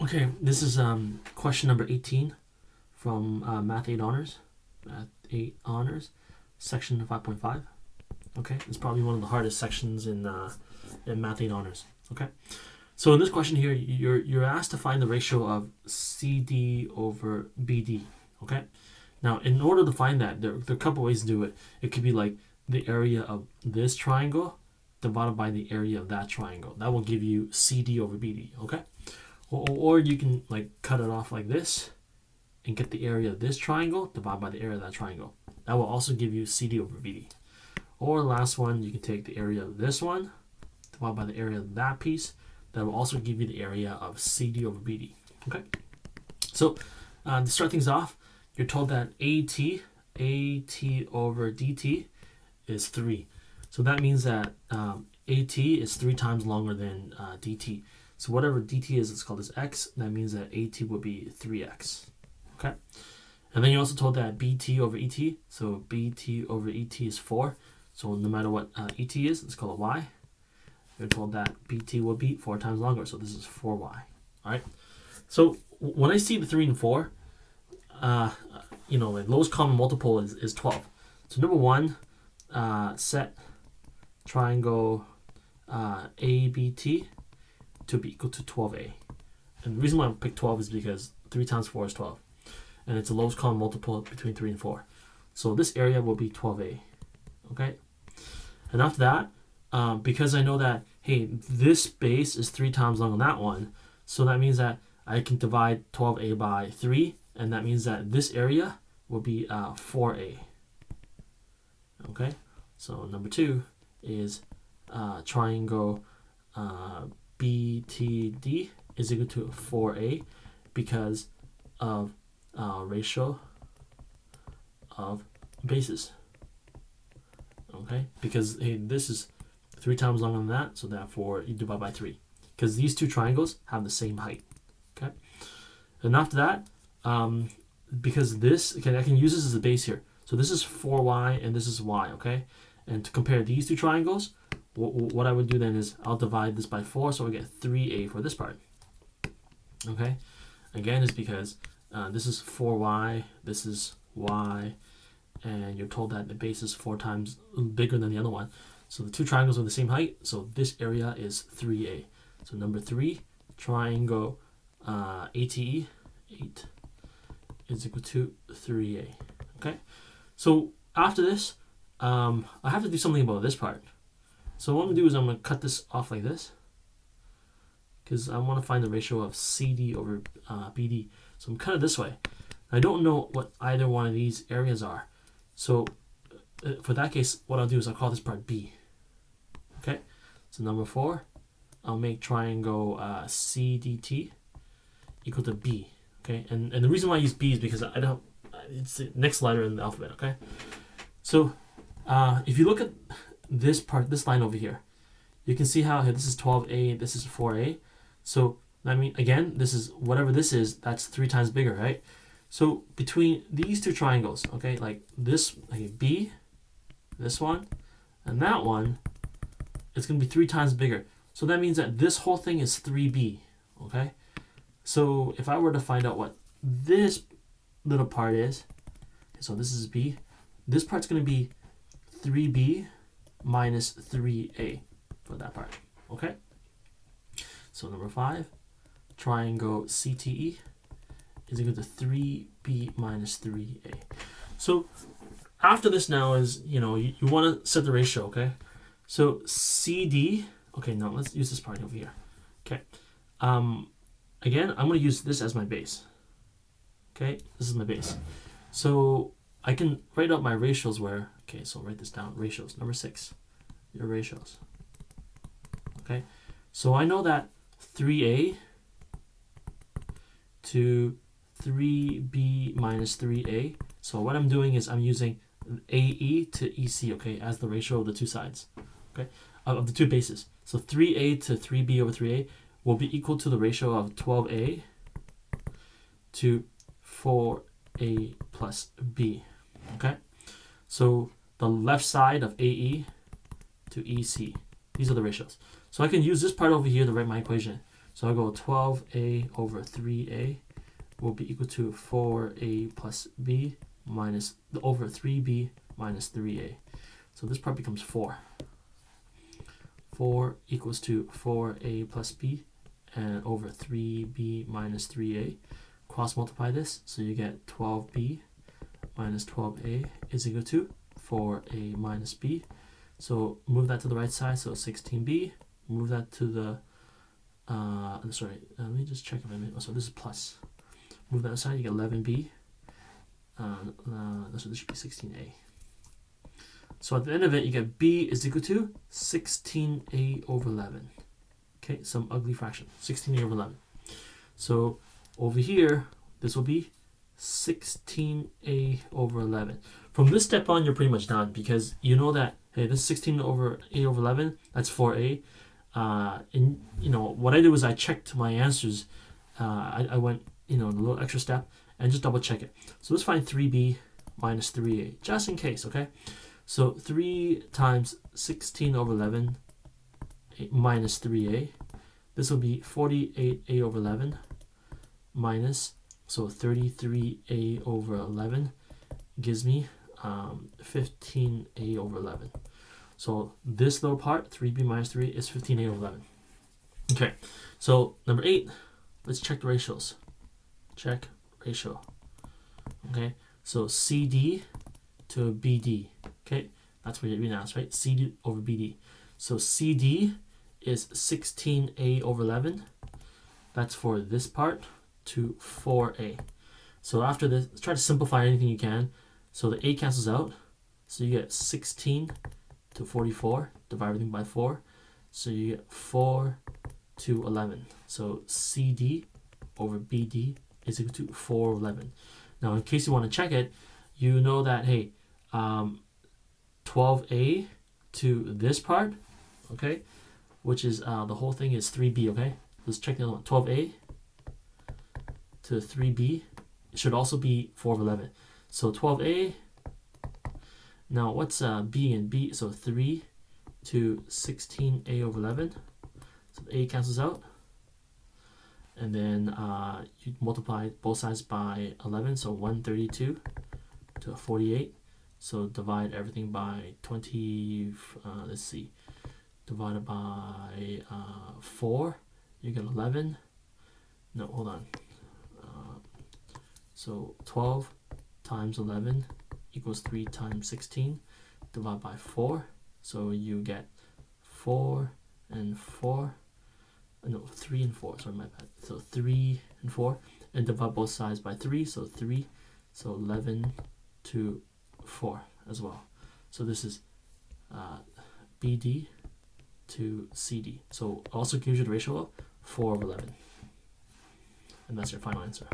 Okay, this is question number 18 from Math 8 Honors. Math 8 Honors, section 5.5. Okay, it's probably one of the hardest sections in Math 8 Honors. Okay, so in this question here, you're asked to find the ratio of CD over BD. Okay, now in order to find that, there are a couple ways to do it. It could be like the area of this triangle divided by the area of that triangle. That will give you CD over BD. Okay. Or you can like cut it off like this and get the area of this triangle divided by the area of that triangle. That will also give you CD over BD. Or the last one, you can take the area of this one divided by the area of that piece. That will also give you the area of CD over BD. Okay. So to start things off, you're told that AT over DT is 3. So that means that AT is 3 times longer than DT. So whatever dt is, it's called as x. That means that at would be 3x. Okay? And then you're also told that bt over et. So bt over et is 4. So no matter what et is, let's call it y. You're told that bt will be 4 times longer. So this is 4y. All right? So when I see the 3 and 4, like lowest common multiple is 12. So number 1, set triangle ABT to be equal to 12a. And the reason why I picked 12 is because 3 times 4 is 12. And it's the lowest common multiple between 3 and 4. So this area will be 12a. Okay? And after that, because I know that, hey, this base is 3 times longer than that one, so that means that I can divide 12a by 3, and that means that this area will be 4a. Okay? So number 2 is triangle BTD is equal to 4a because of ratio of bases. Okay, because hey, this is 3 times longer than that, so therefore you divide by 3 because these two triangles have the same height. Okay, and after that, because this, okay, I can use this as a base here. So this is 4y and this is y. Okay, and to compare these two triangles, what I would do then is I'll divide this by 4, so we get 3a for this part. Okay, again, it's because this is 4y, this is y, and you're told that the base is 4 times bigger than the other one. So the two triangles are the same height, so this area is 3a. So number 3, triangle ATE, 8, is equal to 3a. Okay, so after this, I have to do something about this part. So what I'm going to do is I'm going to cut this off like this because I want to find the ratio of CD over BD. So I'm cut it this way. I don't know what either one of these areas are. So for that case, what I'll do is I'll call this part B. Okay. So number 4, I'll make triangle CDT equal to B. Okay. And the reason why I use B is because it's the next letter in the alphabet. Okay. So if you look at this part, this line over here, you can see how this is 12a, this is 4a. So I mean, again, this is whatever this is, that's 3 times bigger, right? So between these two triangles, okay, like this, like B, this one, and that one, it's going to be 3 times bigger. So that means that this whole thing is 3b, okay? So if I were to find out what this little part is, so this is B, this part's going to be 3b minus 3a for that part. Okay? So number 5, triangle CTE is equal to 3b minus 3a. So after this now is, you want to set the ratio, okay? So CD, okay, now let's use this part over here. Okay. Again, I'm going to use this as my base. Okay, this is my base. So I can write out my ratios where, okay, so I'll write this down, ratios, number 6, your ratios. Okay, so I know that 3a to 3b minus 3a. So what I'm doing is I'm using AE to EC, okay, as the ratio of the two sides, okay, of the two bases. So 3a to 3b over 3a will be equal to the ratio of 12a to 4a plus b, okay? So the left side of AE to EC, these are the ratios. So I can use this part over here to write my equation. So I go 12a over 3a will be equal to 4a plus b minus over 3b minus 3a. So this part becomes 4. 4 equals to 4a plus b and over 3b minus 3a. Cross multiply this, so you get 12b minus 12a is equal to 4a minus b. So move that to the right side, so 16b. Move that to the, let me just check if I made, so this is plus. Move that aside, you get 11b. So this should be 16a. So at the end of it, you get b is equal to 16a over 11. Okay, some ugly fraction, 16a over 11. So over here, this will be 16a over 11. From this step on, you're pretty much done because you know that, hey, this is 16 over a over 11, that's 4a. And you know, what I did was I checked my answers. I went, you know, the little extra step and just double check it. So let's find 3b minus 3a, just in case, okay? So 3 times 16 over 11 minus 3a. This will be 48a over 11 minus, so 33a over 11 gives me 15a over 11. So this little part, 3b minus 3, is 15a over 11. Okay, so number 8, let's check the ratios. Check ratio. Okay, so CD to BD. Okay, that's what you're being asked, right? CD over BD. So CD is 16a over 11. That's for this part to 4a. So after this, try to simplify anything you can. So the a cancels out. So you get 16 to 44. Divide everything by 4. So you get 4 to 11. So CD over BD is equal to 4 over 11. Now, in case you want to check it, you know that, hey, 12a to this part, okay, which is the whole thing is 3b, okay? Let's check the other one. 12a to 3b should also be 4 over 11. So 12a, now what's b and b? So 3 to 16a over 11. So the a cancels out. And then you multiply both sides by 11, so 132 to 48. So divide everything by 20, let's see, divided by 4, you get 11. No, hold on. So 12 times 11 equals 3 times 16, divided by 4. So you get 4 and 4. No, 3 and 4, sorry, my bad. So 3 and 4, and divide both sides by 3, so 3, so 11 to 4 as well. So this is BD to CD. So also gives you the ratio of 4 over 11. And that's your final answer.